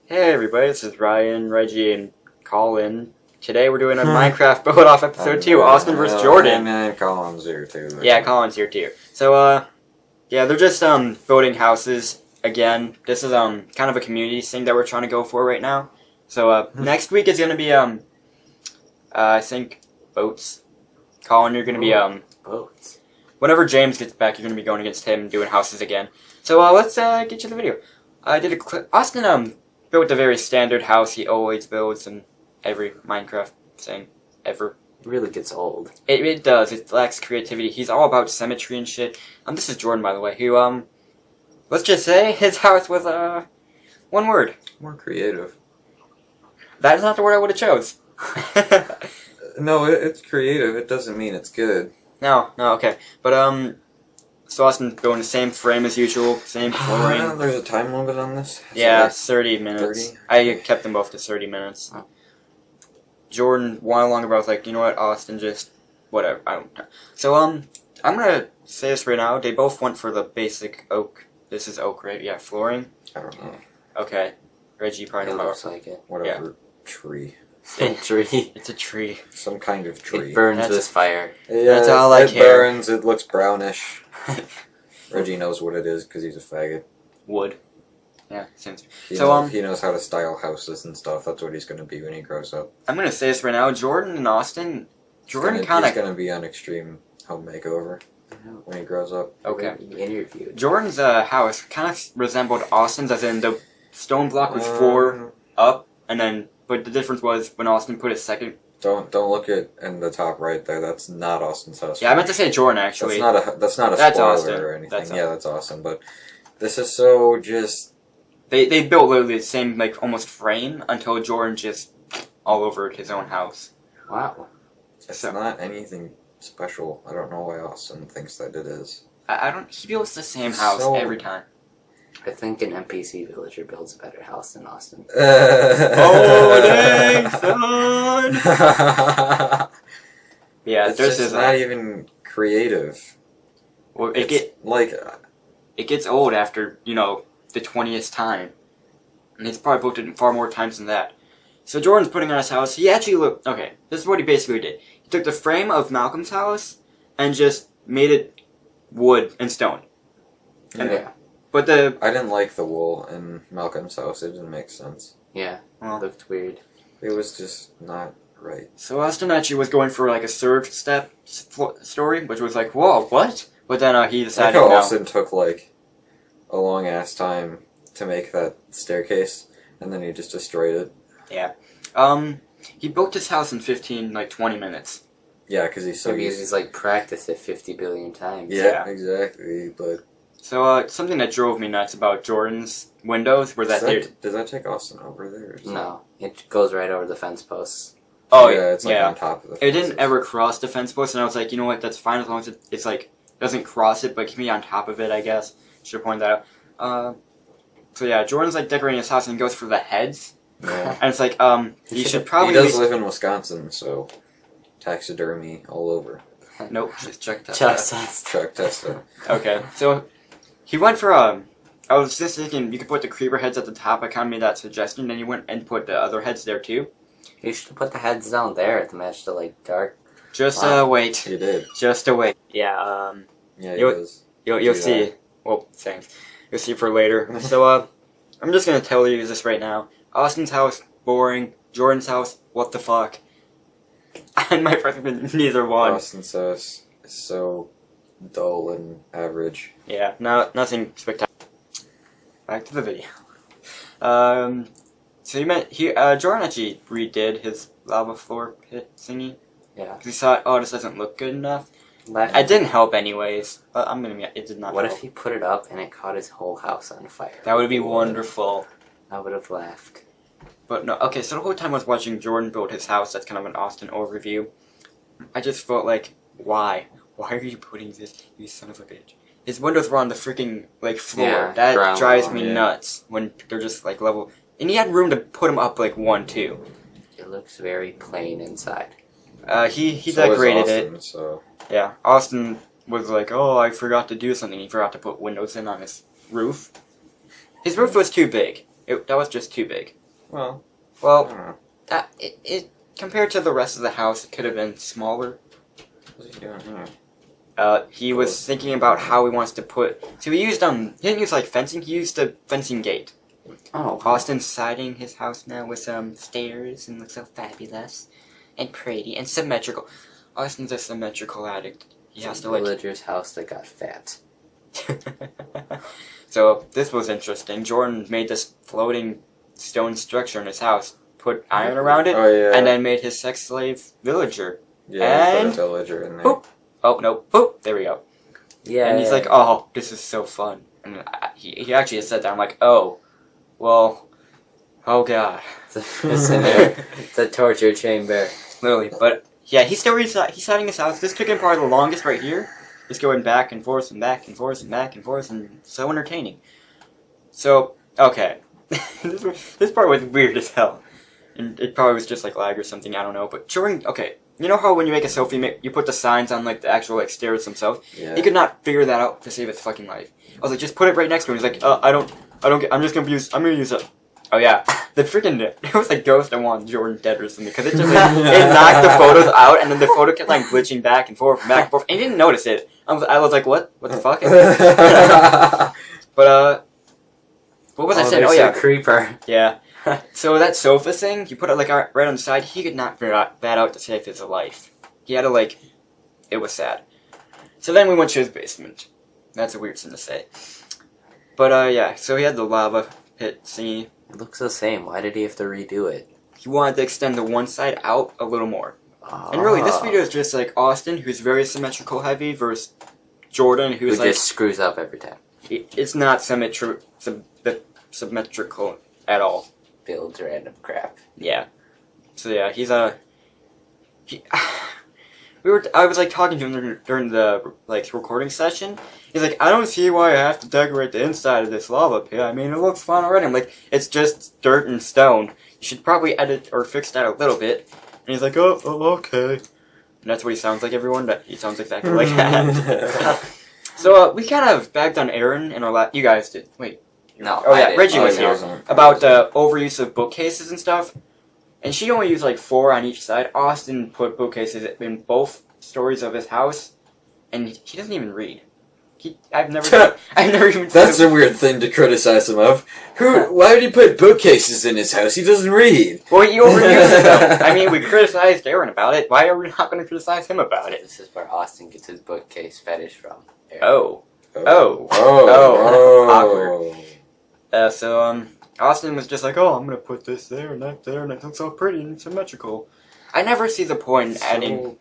Hey everybody, this is Ryan, Reggie, and Colin. Today we're doing a Minecraft build off episode 2, Austin vs. Jordan. And Colin's here too. Yeah, Colin's here too. So, yeah, they're just, building houses again. This is, kind of a community thing that we're trying to go for right now. So, next week is gonna be, I think, boats. Colin, you're gonna be, boats. Whenever James gets back, you're gonna be going against him, doing houses again. So, let's, get to the video. I did a clip. Austin, built a very standard house he always builds in every Minecraft thing ever. It really gets old. It does. It lacks creativity. He's all about symmetry and shit. This is Jordan, by the way, who, let's just say his house was, one word. More creative. That is not the word I would have chose. No, it's creative. It doesn't mean it's good. No, okay. But, so Austin going the same frame as usual, same flooring. There's a time limit on this? Yeah, 30 minutes. 30? I kept them both to 30 minutes. Oh. Jordan wanted longer, but I was like, you know what, Austin, just whatever. I don't know. So, I'm gonna say this right now. They both went for the basic oak. This is oak, right? Yeah, flooring. I don't know. Okay. Reggie probably It knows. looks like it. Whatever. Tree. Tree. It's a tree. Some kind of tree. It burns That's with fire. Yeah, That's all I it care. burns. It looks brownish. Reggie knows what it is because he's a faggot. Wood. Yeah, seems. He So, knows, he knows how to style houses and stuff. That's what he's going to be when he grows up. I'm gonna say this right now. Jordan and Austin. Jordan He's kind of. going to be on Extreme Home Makeover when he grows up. Okay. Interviewed. Jordan's house kind of resembled Austin's, as in the stone block was 4 up, and then, but the difference was when Austin put his second. Don't look at in the top right there. That's not Austin's house. Yeah, I meant to say Jordan actually. That's not a That's spoiler Austin. or anything. That's That's awesome. But this is so just. They built literally the same, like, almost frame until Jordan just all over his own house. Wow. It's So- not anything special. I don't know why Austin thinks that it is. I don't. He builds the same house So- every time. I think an NPC villager builds a better house than Austin. Oh, dang, son! Yeah, It's there's just his. not even creative. Well, It's like it gets old after, you know, the 20th time. And he's probably built it far more times than that. So Jordan's putting on his house. He actually looked... Okay, this is what he basically did. He took the frame of Malcolm's house and just made it wood and stone. Yeah. But the... I didn't like the wool in Malcolm's house. It didn't make sense. Yeah. Well, It looked weird. It was just not right. so Austin actually was going for like a third step story, which was like, whoa, what? But then he I like decided how no. Austin took like a long ass time to make that staircase, and then he just destroyed it. Yeah. He built his house in 20 minutes. Yeah, because he's so Maybe used. he's like practiced it 50 billion times. Yeah, exactly. But So, something that drove me nuts about Jordan's windows were that does that take Austin over there? Or No, it goes right over the fence posts. Oh, yeah, it's like yeah. on top of the It didn't fences. ever cross the fence post, and I was like, you know what, that's fine as long as it's like, doesn't cross it, but keep me on top of it, I guess. Should point that out. So yeah, Jordan's like decorating his house and he goes for the heads. Yeah. And it's like, you should probably... He does live in Wisconsin, so taxidermy all over. Nope, just check that. Just Chuck Testa. Okay, so he went for, I was just thinking you could put the creeper heads at the top, I kind of made that suggestion, then he went and put the other heads there too. You should put the heads down there to match the like dark. Just, Wow. wait. He did. Just wait. Yeah, Yeah, he You'll- does. You'll Do see. that. Well, thanks. You'll see for later. So, I'm just gonna tell you this right now. Austin's house, boring. Jordan's house, what the fuck? And my preference, neither one. Austin's house is so dull and average. Yeah, nothing spectacular. Back to the video. So Jordan actually redid his lava floor pit thingy. Yeah. 'Cause he thought, oh, this doesn't look good enough. Left. It didn't help anyways. But I'm gonna be, it did not What help. if he put it up and it caught his whole house on fire? That would be wonderful. I would have laughed. But no, okay, so the whole time I was watching Jordan build his house, that's kind of an Austin overview, I just felt like, why? Why are you putting this, you son of a bitch? His windows were on the freaking, like, floor. Yeah, that ground drives level, me yeah. nuts when they're just, like, level. And he had room to put them up, like, 1, 2. It looks very plain inside. He So is decorated it. Austin, So Yeah, Austin was like, oh, I forgot to do something. He forgot to put windows in on his roof. His roof was too big. That was just too big. Well, I Well, don't know. it compared to the rest of the house, it could have been smaller. What's he doing here? He was thinking about how he wants to put. So he used he didn't use like fencing. He used a fencing gate. Oh, Austin's siding his house now with some stairs and looks so fabulous and pretty and symmetrical. Austin's a symmetrical addict. He has to like. villager's house that got fat. So this was interesting. Jordan made this floating stone structure in his house, put iron around it, Oh yeah. and then made his sex slave villager. yeah, and- put a villager in there. Boop. Oh no! Boop! There we go. Yeah. And he's like, "Oh, this is so fun." And he actually said that. I'm like, "Oh, well, oh god." It's a torture chamber. Literally, but yeah, he's siding his house. This took him probably the longest right here. Just going back and forth and back and forth and back and forth, and so entertaining. So okay, this part was weird as hell, and it probably was just like lag or something. I don't know. But okay, you know how when you make a selfie, you put the signs on like the actual like stairs themselves. Yeah. He could not figure that out to save his fucking life. I was like, just put it right next to him. He's like, I'm just gonna use. I'm gonna use it. Oh yeah, the freaking it was like Ghost and want Jordan dead or something because it just like, it knocked the photos out and then the photo kept like glitching back and forth, and forth, and he didn't notice it. I was like, what the fuck? But what was I saying? Oh there's yeah, a creeper. yeah. So that sofa thing, you put it like right on the side. He could not figure that out to save his life. He had to like, it was sad. So then we went to his basement. That's a weird thing to say. But yeah, so he had the lava pit thingy. It looks the same. Why did he have to redo it? He wanted to extend the one side out a little more. And really, this video is just like Austin, who's very symmetrical heavy, versus Jordan, Who who's like just screws up every time. it's not symmetrical at all. Builds random crap. Yeah. So yeah, he's I was like talking to him during the like recording session. He's like, I don't see why I have to decorate the inside of this lava pit. I mean, it looks fun already. I'm like, it's just dirt and stone. You should probably edit or fix that a little bit. And he's like, oh okay. And that's what he sounds like, everyone. He sounds exactly like that. So we kind of bagged on Aaron and you guys did. Wait. No. Oh I yeah, didn't. Reggie was yeah, here about overuse of bookcases and stuff. And she only used like 4 on each side. Austin put bookcases in both stories of his house, and he doesn't even read. I've never even. That's a weird thing to criticize him of. Why would he put bookcases in his house? He doesn't read. Well, he overuses them. I mean, we criticized Aaron about it. Why are we not going to criticize him about it? This is where Austin gets his bookcase fetish from. Oh. So Austin was just like, oh, I'm going to put this there and that there, and it looks so pretty and symmetrical. I never see the point in adding.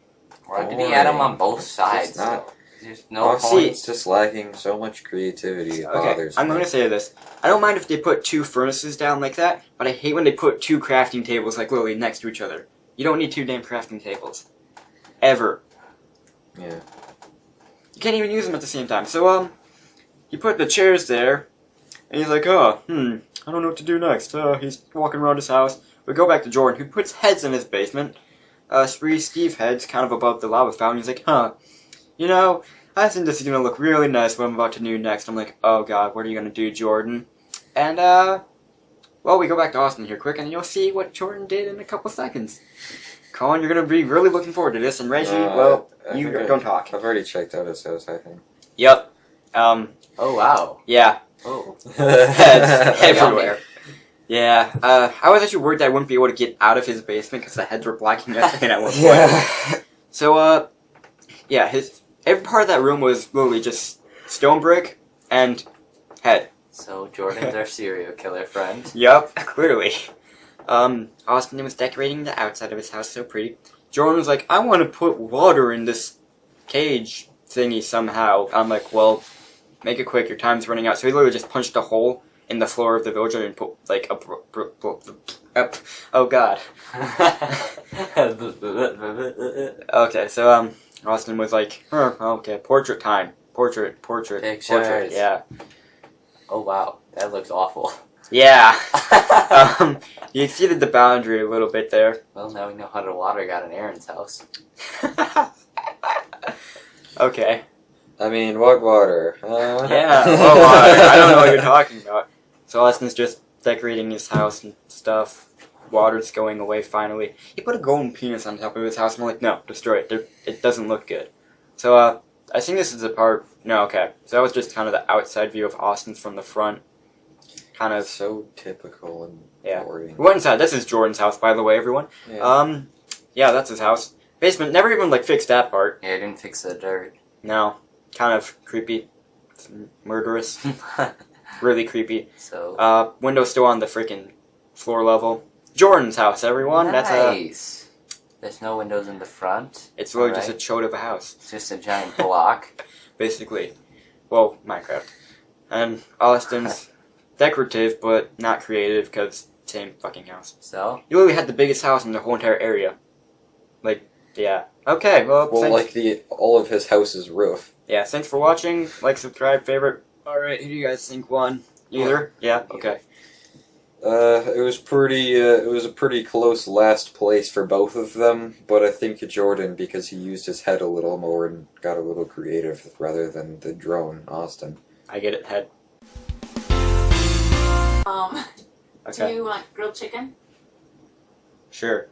Why did he add them on both sides? It's not- though? There's no Austin's point. just lacking so much creativity. It Okay, bothers I'm me. going to say this. I don't mind if they put 2 furnaces down like that, but I hate when they put 2 crafting tables like literally next to each other. You don't need 2 damn crafting tables. Ever. Yeah. You can't even use them at the same time. So, he put the chairs there, and he's like, I don't know what to do next. He's walking around his house. We go back to Jordan, who puts heads in his basement. 3 Steve heads kind of above the lava fountain. He's like, you know, I think this is going to look really nice what I'm about to do next. I'm like, oh god, what are you going to do, Jordan? And, well, we go back to Austin here quick, and you'll see what Jordan did in a couple seconds. Colin, you're going to be really looking forward to this, and Reggie, well, I you think don't talk. I've already checked out his house, I think. Yep. Oh wow. Yeah. Oh. Heads everywhere. Yeah, I was actually worried that I wouldn't be able to get out of his basement because the heads were blocking everything at one point. Yeah. So, yeah, every part of that room was literally just stone brick and head. So Jordan's our serial killer friend. Yup, clearly. Austin was decorating the outside of his house so pretty. Jordan was like, I want to put water in this cage thingy somehow. I'm like, well, make it quick, your time's running out. So he literally just punched a hole in the floor of the villager and put, like, oh god. Okay, so, Austin was like, okay, portrait time. Portrait. Pictures. Yeah. Oh wow, that looks awful. Yeah. You exceeded the boundary a little bit there. Well, now we know how the water got in Aaron's house. Okay. I mean, what water? Yeah, well, I don't know what you're talking about. So Austin's just decorating his house and stuff. Water's going away finally. He put a golden penis on top of his house. I'm like, no, destroy it. It doesn't look good. So, I think this is the part... No, okay. So that was just kind of the outside view of Austin's from the front. Kind of... So typical and boring. We went inside. This is Jordan's house, by the way, everyone. Yeah. Yeah, that's his house. Basement, never even, like, fixed that part. Yeah, I didn't fix the dirt. No. Kind of creepy. Murderous. Really creepy. So... Window still on the freaking floor level. Jordan's house, everyone. Nice. There's no windows in the front. It's really just a chode of a house. It's just a giant block. Basically. Well, Minecraft. And Austin's decorative, but not creative, because same fucking house. So? You literally had the biggest house in the whole entire area. Like, yeah. Okay, well, like all of his house's roof. Yeah, thanks for watching. Like, subscribe, favorite. Alright, who do you guys think won? Either? Yeah, okay. It was a pretty close last place for both of them, but I think Jordan, because he used his head a little more and got a little creative rather than the drone, Austin. I get it, head. Do you want grilled chicken? Sure.